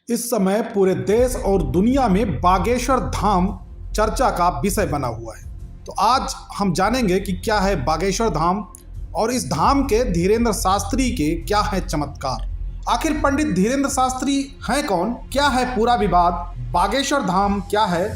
इस समय पूरे देश और दुनिया में बागेश्वर धाम चर्चा का विषय बना हुआ है। तो आज हम जानेंगे कि क्या है बागेश्वर धाम और इस धाम के धीरेन्द्र शास्त्री के क्या है चमत्कार। आखिर पंडित धीरेन्द्र शास्त्री हैं कौन, क्या है पूरा विवाद, बागेश्वर धाम क्या है,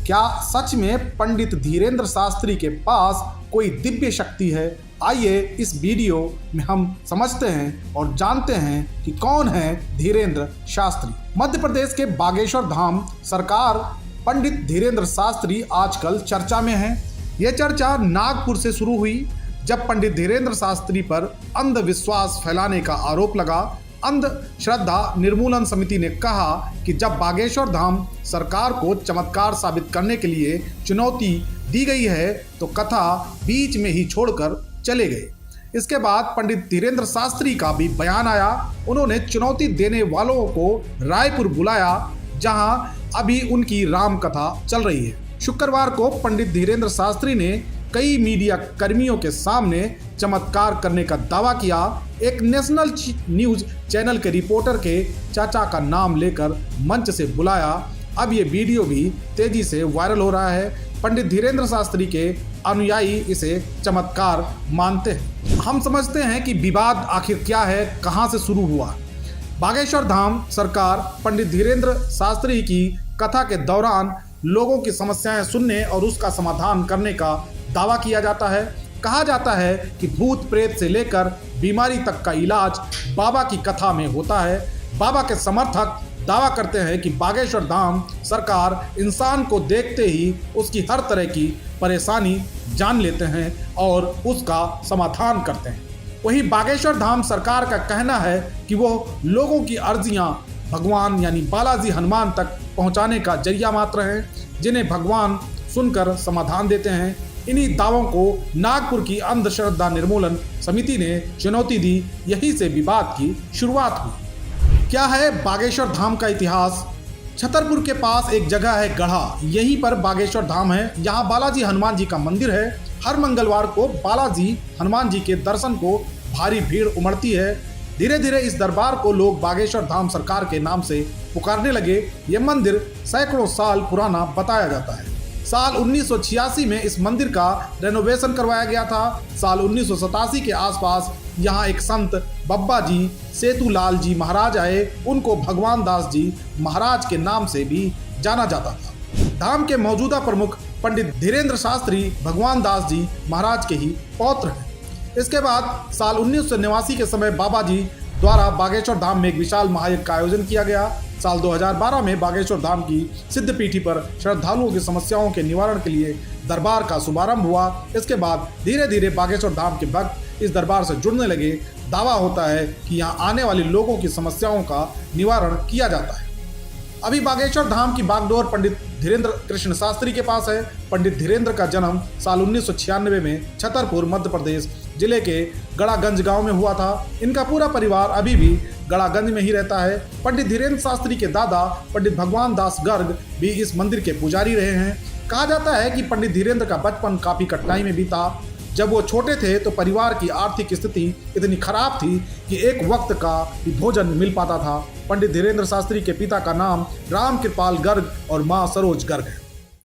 क्या सच में पंडित धीरेन्द्र शास्त्री के पास कोई दिव्य शक्ति है। आइए इस वीडियो में हम समझते हैं और जानते हैं कि कौन है धीरेन्द्र शास्त्री। मध्य प्रदेश के बागेश्वर धाम सरकार पंडित धीरेन्द्र शास्त्री आजकल चर्चा में है। यह चर्चा नागपुर से शुरू हुई जब पंडित धीरेन्द्र शास्त्री पर अंधविश्वास फैलाने का आरोप लगा। अंधश्रद्धा निर्मूलन समिति ने कहा कि जब बागेश्वर धाम सरकार को चमत्कार साबित करने के लिए चुनौती दी गई है तो कथा बीच में ही छोड़कर चले गए। इसके बाद पंडित धीरेन्द्र शास्त्री का भी बयान आया। उन्होंने चुनौती देने वालों को रायपुर बुलाया जहां अभी उनकी राम कथा चल रही है। शुक्रवार को पंडित धीरेन्द्र शास्त्री ने कई मीडिया कर्मियों के सामने चमत्कार करने का दावा किया। एक नेशनल न्यूज चैनल के रिपोर्टर के चाचा का नाम लेकर मंच से बुलाया। अब ये वीडियो भी तेजी से वायरल हो रहा है। पंडित धीरेन्द्र शास्त्री के अनुयायी इसे चमत्कार मानते हैं। हम समझते हैं कि विवाद आखिर क्या है, कहां से शुरू हुआ। बागेश्वर धाम सरकार पंडित धीरेन्द्र शास्त्री की कथा के दौरान लोगों की समस्याएं सुनने और उसका समाधान करने का दावा किया जाता है। कहा जाता है कि भूत प्रेत से लेकर बीमारी तक का इलाज बाबा की कथा में होता है। बाबा के समर्थक दावा करते हैं कि बागेश्वर धाम सरकार इंसान को देखते ही उसकी हर तरह की परेशानी जान लेते हैं और उसका समाधान करते हैं। वहीं बागेश्वर धाम सरकार का कहना है कि वो लोगों की अर्जियां भगवान यानी बालाजी हनुमान तक पहुंचाने का जरिया मात्र हैं, जिन्हें भगवान सुनकर समाधान देते हैं। इन्हीं दावों को नागपुर की अंधश्रद्धा निर्मूलन समिति ने चुनौती दी। यहीं से विवाद की शुरुआत हुई। क्या है बागेश्वर धाम का इतिहास। छतरपुर के पास एक जगह है गढ़ा, यहीं पर बागेश्वर धाम है। यहाँ बालाजी हनुमान जी का मंदिर है। हर मंगलवार को बालाजी हनुमान जी के दर्शन को भारी भीड़ उमड़ती है। धीरे धीरे इस दरबार को लोग बागेश्वर धाम सरकार के नाम से पुकारने लगे। ये मंदिर सैकड़ों साल पुराना बताया जाता है। साल 1986 में इस मंदिर का रेनोवेशन करवाया गया था। साल 1987 के आसपास यहाँ एक संत बब्बा जी सेतुलाल जी महाराज आए। उनको भगवान दास जी महाराज के नाम से भी जाना जाता था। धाम के मौजूदा प्रमुख पंडित धीरेन्द्र शास्त्री भगवान दास जी महाराज के ही पौत्र हैं। इसके बाद साल 1989 के समय बाबा जी द्वारा बागेश्वर धाम में एक विशाल महायज्ञ का आयोजन किया गया। साल 2012 में बागेश्वर धाम की सिद्धपीठी पर श्रद्धालुओं की समस्याओं के निवारण के लिए दरबार का शुभारंभ हुआ। इसके बाद धीरे धीरे बागेश्वर धाम के भक्त इस दरबार से जुड़ने लगे। दावा होता है कि यहाँ आने वाले लोगों की समस्याओं का निवारण किया जाता है। अभी बागेश्वर धाम की बागडोर पंडित धीरेन्द्र कृष्ण शास्त्री के पास है। पंडित धीरेन्द्र का जन्म साल 1996 में छतरपुर मध्य प्रदेश जिले के गड़ागंज गांव में हुआ था। इनका पूरा परिवार अभी भी गड़ागंज में ही रहता है। पंडित धीरेन्द्र शास्त्री के दादा पंडित भगवान दास गर्ग भी इस मंदिर के पुजारी रहे हैं। कहा जाता है कि पंडित धीरेन्द्र का बचपन काफी कठिनाई में बीता। जब वो छोटे थे तो परिवार की आर्थिक स्थिति इतनी खराब थी कि एक वक्त का भी भोजन मिल पाता था। पंडित धीरेन्द्र शास्त्री के पिता का नाम राम कृपाल गर्ग और मां सरोज गर्ग है।